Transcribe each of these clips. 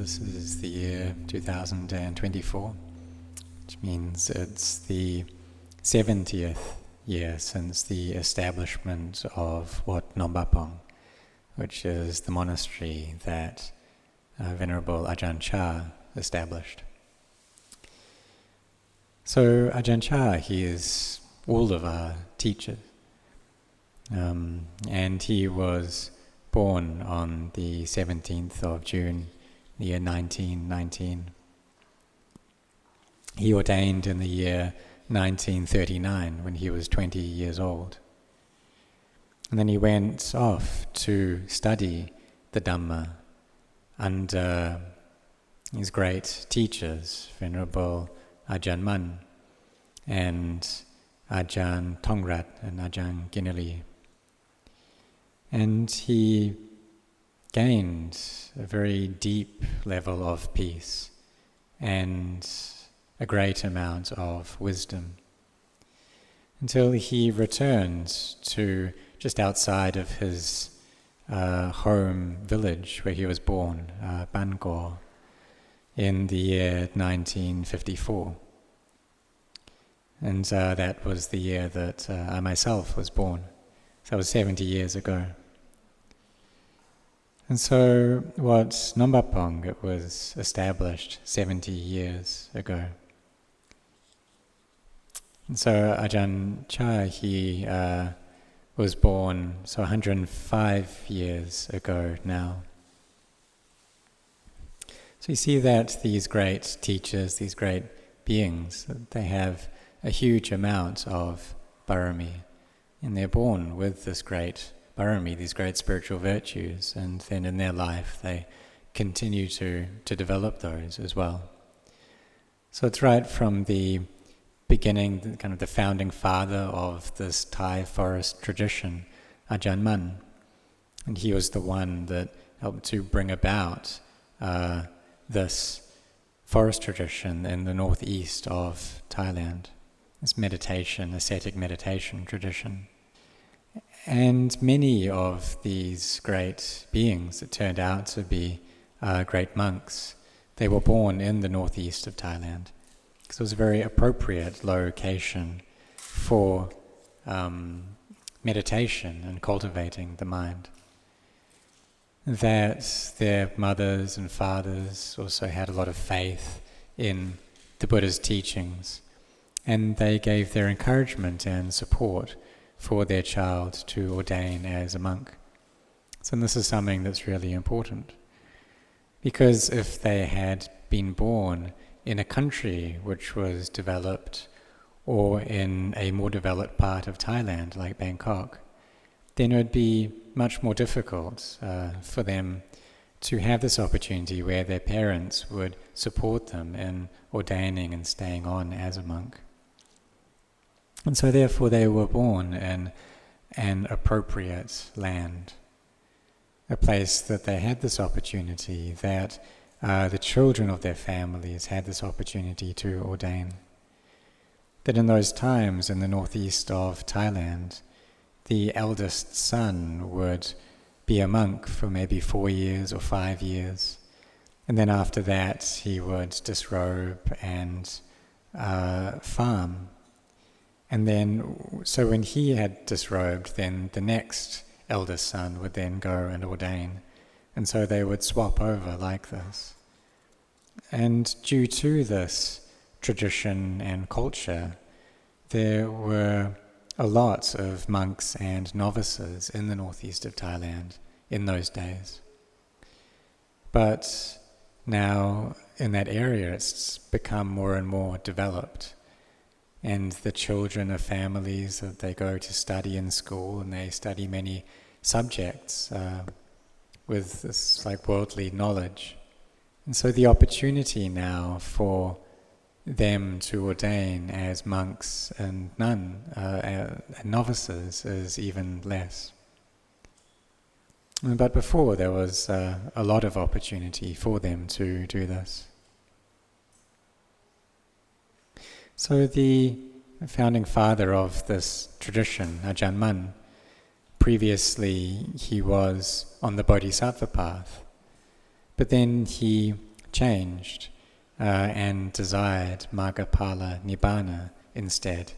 This is the year 2024, which means it's the 70th year since the establishment of Wat Marp, which is the monastery that Venerable Ajahn Chah established. So Ajahn Chah, he is all of our teachers, and he was born on the 17th of June, the year 1919. He ordained in the year 1939 when he was 20 years old. And then he went off to study the Dhamma under his great teachers, Venerable Ajahn Mun and Ajahn Tongrat and Ajahn Ginili. And he gained a very deep level of peace and a great amount of wisdom until he returned to just outside of his home village where he was born, Bangkok, in the year 1954. And that was the year that I myself was born. So that was 70 years ago. And so Wat Marp, it was established 70 years ago. And so Ajahn Chah, he was born 105 years ago now. So you see that these great teachers, these great beings, they have a huge amount of parami, and they're born with this great parami, these great spiritual virtues, and then in their life they continue to develop those as well. So it's right from the beginning, kind of the founding father of this Thai forest tradition, Ajahn Mun, and he was the one that helped to bring about this forest tradition in the northeast of Thailand, this meditation, ascetic meditation tradition. And many of these great beings that turned out to be great monks, they were born in the northeast of Thailand. So it was a very appropriate location for meditation and cultivating the mind. That their mothers and fathers also had a lot of faith in the Buddha's teachings, and they gave their encouragement and support for their child to ordain as a monk. So this is something that's really important, because if they had been born in a country which was developed or in a more developed part of Thailand like Bangkok, then it would be much more difficult for them to have this opportunity where their parents would support them in ordaining and staying on as a monk. And so therefore they were born in an appropriate land, a place that they had this opportunity, that the children of their families had this opportunity to ordain. That in those times in the northeast of Thailand, the eldest son would be a monk for maybe 4 years or 5 years, and then after that he would disrobe and farm. And then, so when he had disrobed, then the next eldest son would then go and ordain. And so they would swap over like this. And due to this tradition and culture, there were a lot of monks and novices in the northeast of Thailand in those days. But now in that area it's become more and more developed. And the children of families, they go to study in school and they study many subjects with this like worldly knowledge. And so the opportunity now for them to ordain as monks and and novices is even less. But before there was a lot of opportunity for them to do this. So the founding father of this tradition, Ajahn Mun, previously he was on the Bodhisattva path, but then he changed and desired Magapala Nibbana instead.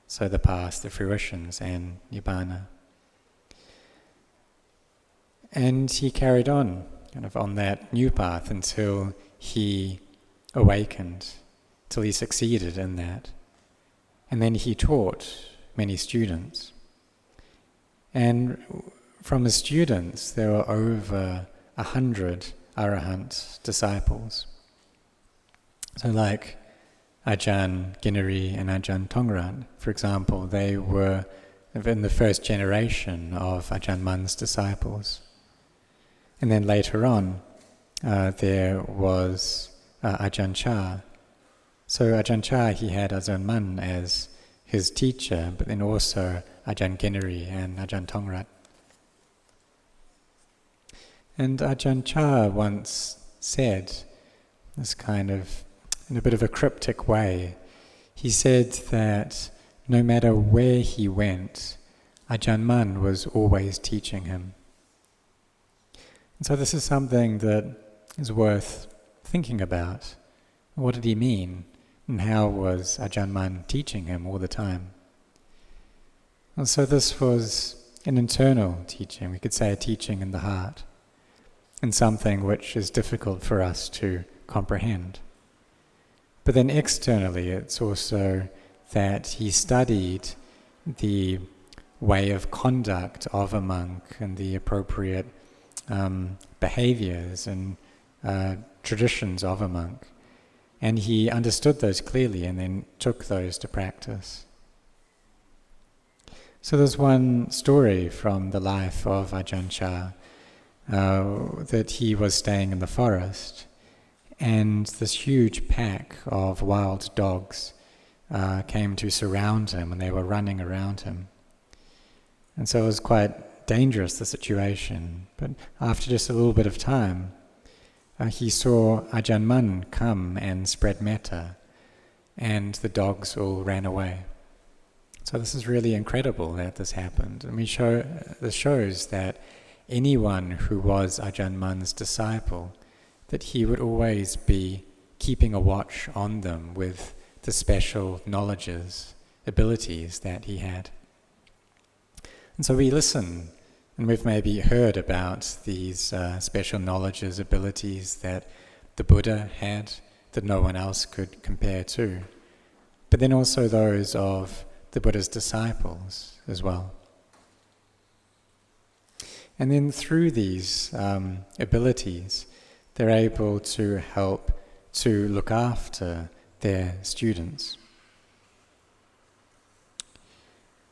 So the path, the fruitions, and Nibbana. And he carried on kind of on that new path until he awakened, till he succeeded in that. And then he taught many students. And from his students, there were over 100 Arahant disciples. So like Ajahn Ginari and Ajahn Tongrat, for example, they were in the first generation of Ajahn Mun's disciples. And then later on, there was Ajahn Chah. So Ajahn Chah, he had Ajahn Mun as his teacher, but then also Ajahn Ginari and Ajahn Tongrat. And Ajahn Chah once said, this kind of, in a bit of a cryptic way, he said that no matter where he went, Ajahn Mun was always teaching him. And so this is something that is worth thinking about. What did he mean? And how was Ajahn Mun teaching him all the time? And so this was an internal teaching, we could say a teaching in the heart, and something which is difficult for us to comprehend. But then externally, it's also that he studied the way of conduct of a monk and the appropriate behaviors and traditions of a monk. And he understood those clearly and then took those to practice. So there's one story from the life of Ajahn Chah, that he was staying in the forest, and this huge pack of wild dogs came to surround him, and they were running around him. And so it was quite dangerous, the situation. But after just a little bit of time, he saw Ajahn Mun come and spread metta, and the dogs all ran away. So this is really incredible that this happened. And this shows that anyone who was Ajahn Mun's disciple, that he would always be keeping a watch on them with the special knowledges, abilities that he had. And so we listen, and we've maybe heard about these special knowledges, abilities that the Buddha had that no one else could compare to, but then also those of the Buddha's disciples as well. And then through these abilities, they're able to help to look after their students.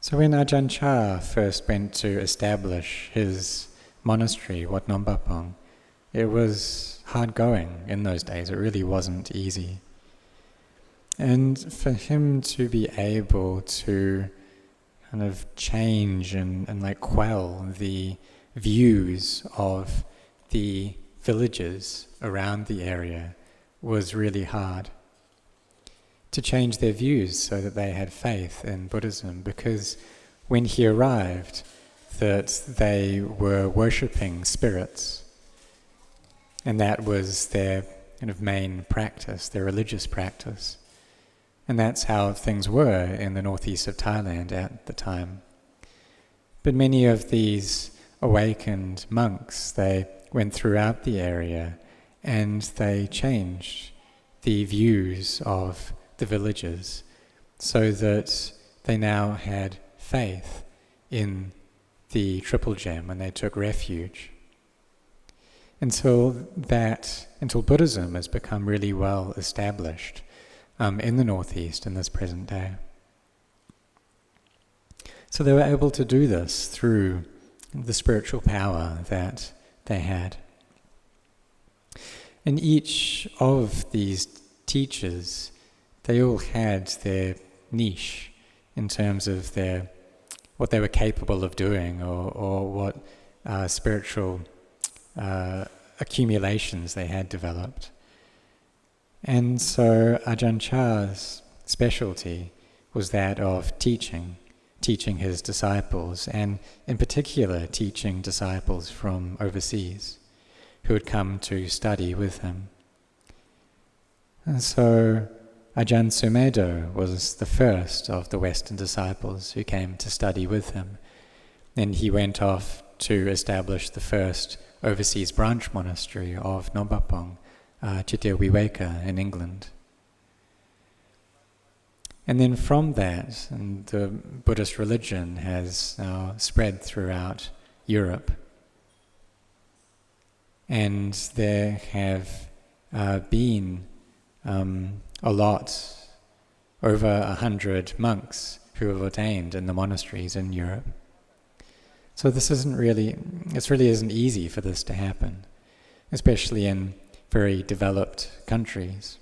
So when Ajahn Chah first went to establish his monastery, Wat Marp Jan, it was hard going in those days. It really wasn't easy. And for him to be able to kind of change and like quell the views of the villages around the area was really hard. To change their views so that they had faith in Buddhism, because when he arrived, that they were worshipping spirits, and that was their kind of main practice, their religious practice. And that's how things were in the northeast of Thailand at the time. But many of these awakened monks, they went throughout the area and they changed the views of the villagers so that they now had faith in the Triple Gem and they took refuge. Until Buddhism has become really well established in the northeast in this present day. So they were able to do this through the spiritual power that they had. And each of these teachers, they all had their niche in terms of what they were capable of doing or what spiritual accumulations they had developed. And so Ajahn Chah's specialty was that of teaching his disciples, and in particular teaching disciples from overseas who had come to study with him. And so Ajahn Sumedho was the first of the Western disciples who came to study with him. And he went off to establish the first overseas branch monastery of Nombapong, Chitirviveka in England. And then from that, and the Buddhist religion has now spread throughout Europe. And there have been a lot, over 100 monks who have ordained in the monasteries in Europe. So it really isn't easy for this to happen, especially in very developed countries.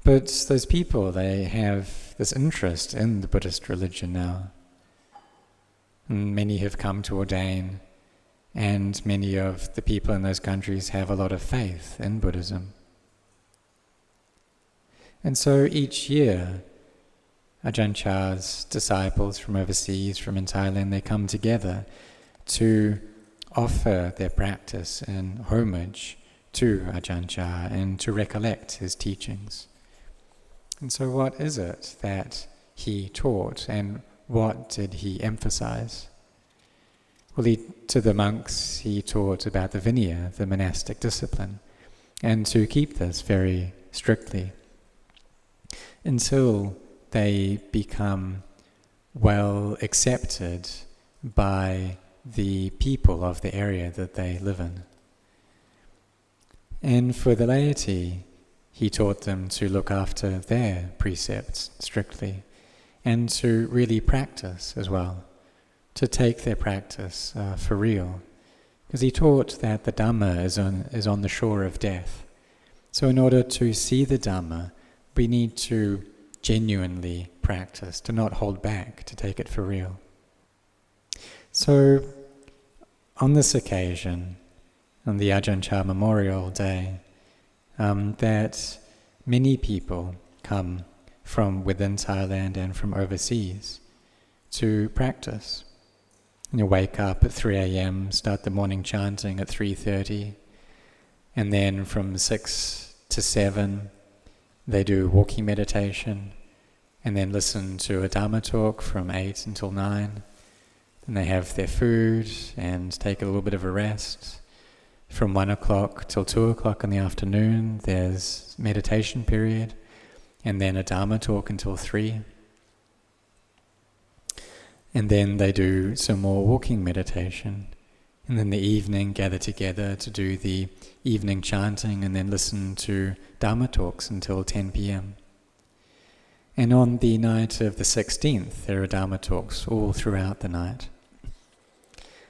But those people, they have this interest in the Buddhist religion now. And many have come to ordain, and many of the people in those countries have a lot of faith in Buddhism. And so each year, Ajahn Chah's disciples from overseas, from in Thailand, they come together to offer their practice in homage to Ajahn Chah and to recollect his teachings. And so what is it that he taught, and what did he emphasize? Well, to the monks, he taught about the Vinaya, the monastic discipline, and to keep this very strictly until they become well accepted by the people of the area that they live in. And for the laity, he taught them to look after their precepts strictly and to really practice as well, to take their practice for real. Because he taught that the Dhamma is on the shore of death. So in order to see the Dhamma, we need to genuinely practice, to not hold back, to take it for real. So on this occasion, on the Ajahn Chah Memorial Day, that many people come from within Thailand and from overseas to practice. You wake up at 3 a.m., start the morning chanting at 3:30, and then from 6 to 7 they do walking meditation, and then listen to a Dhamma talk from 8 until 9. Then they have their food and take a little bit of a rest. From 1 o'clock till 2 o'clock in the afternoon, there's meditation period, and then a Dhamma talk until 3. And then they do some more walking meditation. And then the evening gather together to do the evening chanting and then listen to Dhamma talks until 10 p.m. And on the night of the 16th, there are Dhamma talks all throughout the night.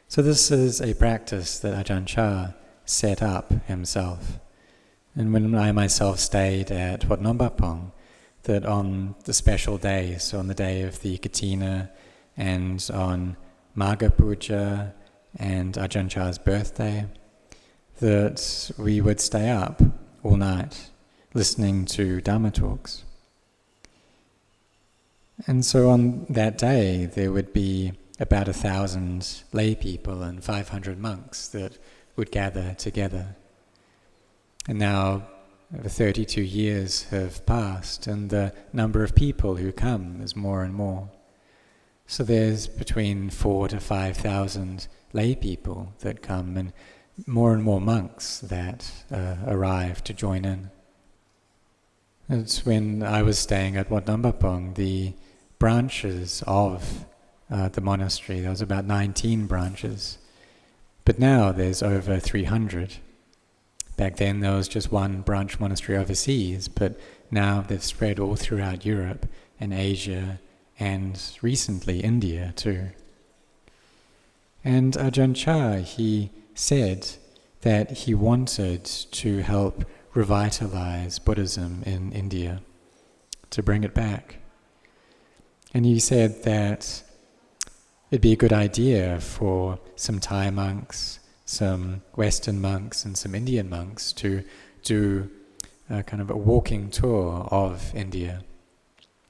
So this is a practice that Ajahn Chah set up himself. And when I myself stayed at Wat Marp, that on the special days, so on the day of the Katina and on Magha Puja and Ajahn Chah's birthday, that we would stay up all night listening to Dhamma talks. And so on that day there would be about 1,000 lay people and 500 monks that would gather together. And now over 32 years have passed, and the number of people who come is more and more. So there's between 4,000 to 5,000 lay people that come, and more monks that arrive to join in. It's when I was staying at Wat Marp, the branches of the monastery, there was about 19 branches. But now there's over 300. Back then there was just one branch monastery overseas, but now they've spread all throughout Europe and Asia and recently India too. And Ajahn Chah, he said that he wanted to help revitalize Buddhism in India, to bring it back. And he said that it'd be a good idea for some Thai monks, some Western monks and some Indian monks to do a kind of a walking tour of India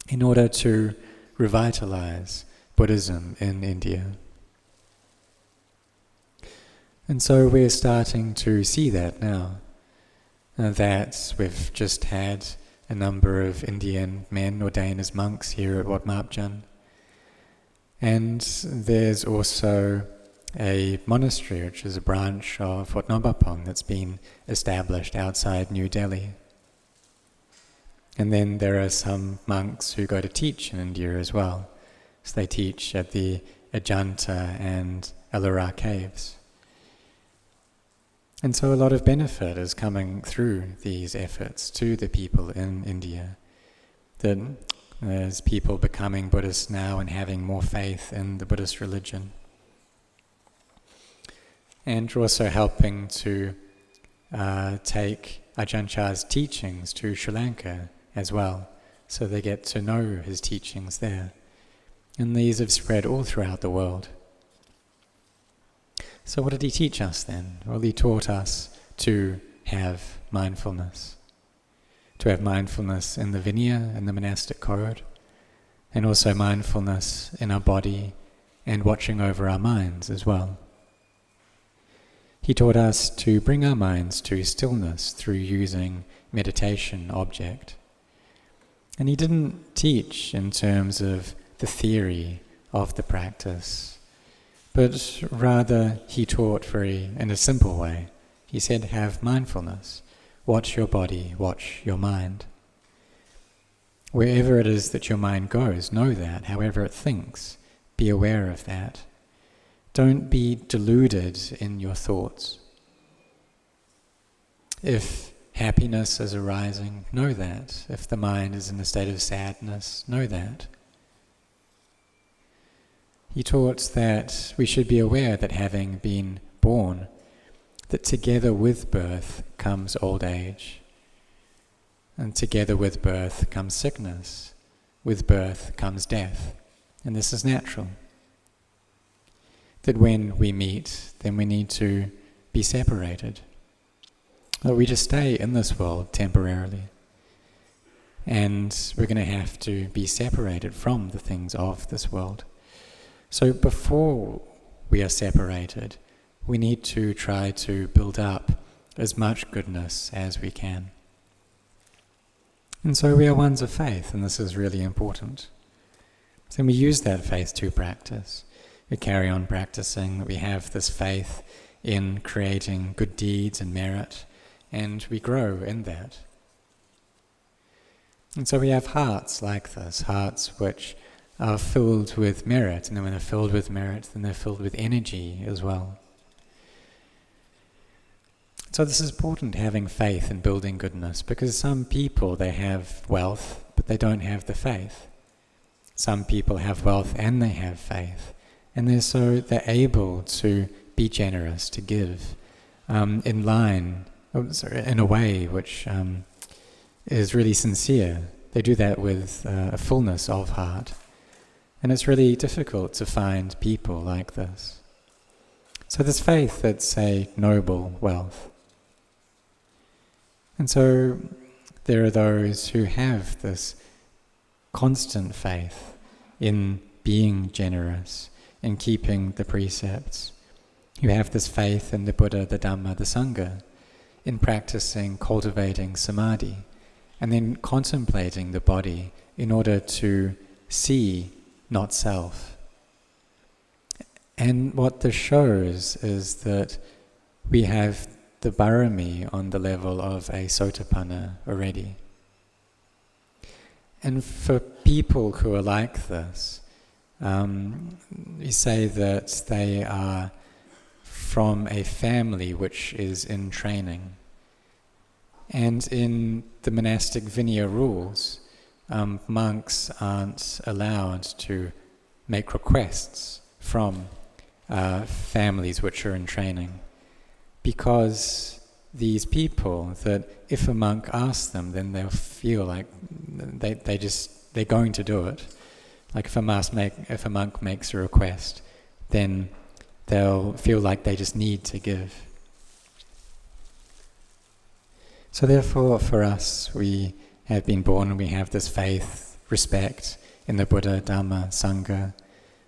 in order to revitalize Buddhism in India. And so we're starting to see that now. that we've just had a number of Indian men ordained as monks here at Wat Marp Jan. And there's also a monastery, which is a branch of Wat Marp that's been established outside New Delhi. And then there are some monks who go to teach in India as well. So they teach at the Ajahn Chah and Ellora caves. And so a lot of benefit is coming through these efforts to the people in India. That there's people becoming Buddhists now and having more faith in the Buddhist religion. And we're also helping to take Ajahn Chah's teachings to Sri Lanka as well, so they get to know his teachings there. And these have spread all throughout the world. So what did he teach us then? Well, he taught us to have mindfulness. To have mindfulness in the Vinaya and the monastic code, and also mindfulness in our body and watching over our minds as well. He taught us to bring our minds to stillness through using meditation object. And he didn't teach in terms of the theory of the practice, but rather he taught in a simple way. He said, have mindfulness. Watch your body, watch your mind. Wherever it is that your mind goes, know that. However it thinks, be aware of that. Don't be deluded in your thoughts. If happiness is arising, know that. If the mind is in a state of sadness, know that. He taught that we should be aware that having been born, that together with birth comes old age, and together with birth comes sickness, with birth comes death, and this is natural. That when we meet, then we need to be separated. Or we just stay in this world temporarily, and we're going to have to be separated from the things of this world. So before we are separated, we need to try to build up as much goodness as we can. And so we are ones of faith, and this is really important. So we use that faith to practice. We carry on practicing, we have this faith in creating good deeds and merit, and we grow in that. And so we have hearts like this, hearts which are filled with merit, and then when they're filled with merit, then they're filled with energy as well. So this is important, having faith and building goodness, because some people, they have wealth, but they don't have the faith. Some people have wealth and they have faith, and they're able to be generous, to give, in a way which is really sincere. They do that with a fullness of heart. And it's really difficult to find people like this. So there's faith that's a noble wealth. And so there are those who have this constant faith in being generous, in keeping the precepts. You have this faith in the Buddha, the Dhamma, the Sangha, in practicing, cultivating samadhi, and then contemplating the body in order to see not self. And what this shows is that we have the barami on the level of a sotapanna already. And for people who are like this, we say that they are from a family which is in training. And in the monastic Vinaya rules, monks aren't allowed to make requests from families which are in training, because these people, that if a monk asks them, then they'll feel like they're going to do it. Like if a monk makes a request, then they'll feel like they just need to give. So therefore, for us, we have been born and we have this faith, respect in the Buddha, Dhamma, Sangha.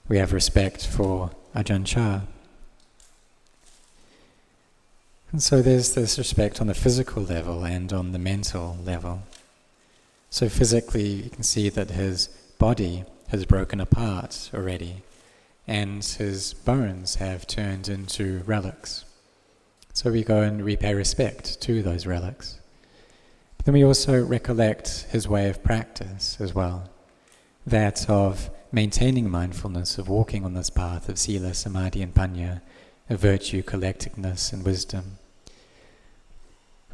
We have respect for Ajahn Chah. And so there's this respect on the physical level and on the mental level. So physically you can see that his body has broken apart already, and his bones have turned into relics. So we go and we pay respect to those relics. But then we also recollect his way of practice as well, that of maintaining mindfulness, of walking on this path of sila, samadhi and panya, of virtue, collectedness and wisdom,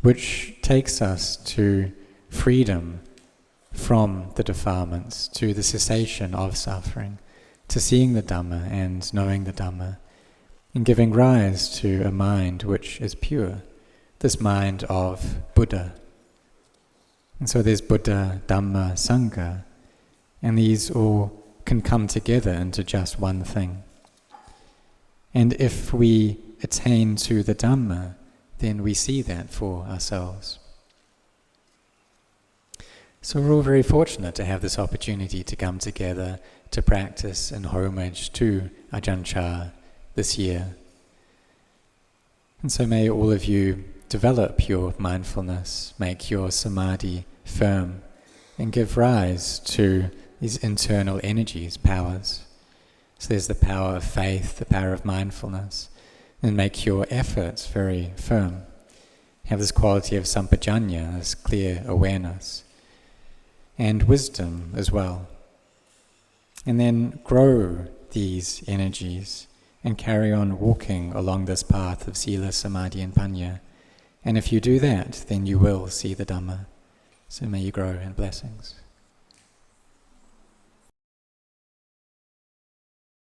which takes us to freedom from the defilements, to the cessation of suffering, to seeing the Dhamma and knowing the Dhamma, and giving rise to a mind which is pure, this mind of Buddha. And so there's Buddha, Dhamma, Sangha, and these all can come together into just one thing. And if we attain to the Dhamma, then we see that for ourselves. So we're all very fortunate to have this opportunity to come together to practice in homage to Ajahn Chah this year. And so may all of you develop your mindfulness, make your samadhi firm, and give rise to these internal energies, powers. So there's the power of faith, the power of mindfulness, and make your efforts very firm. Have this quality of sampajanya, this clear awareness, and wisdom as well. And then grow these energies and carry on walking along this path of sila, samadhi and panya. And if you do that, then you will see the Dhamma. So may you grow in blessings.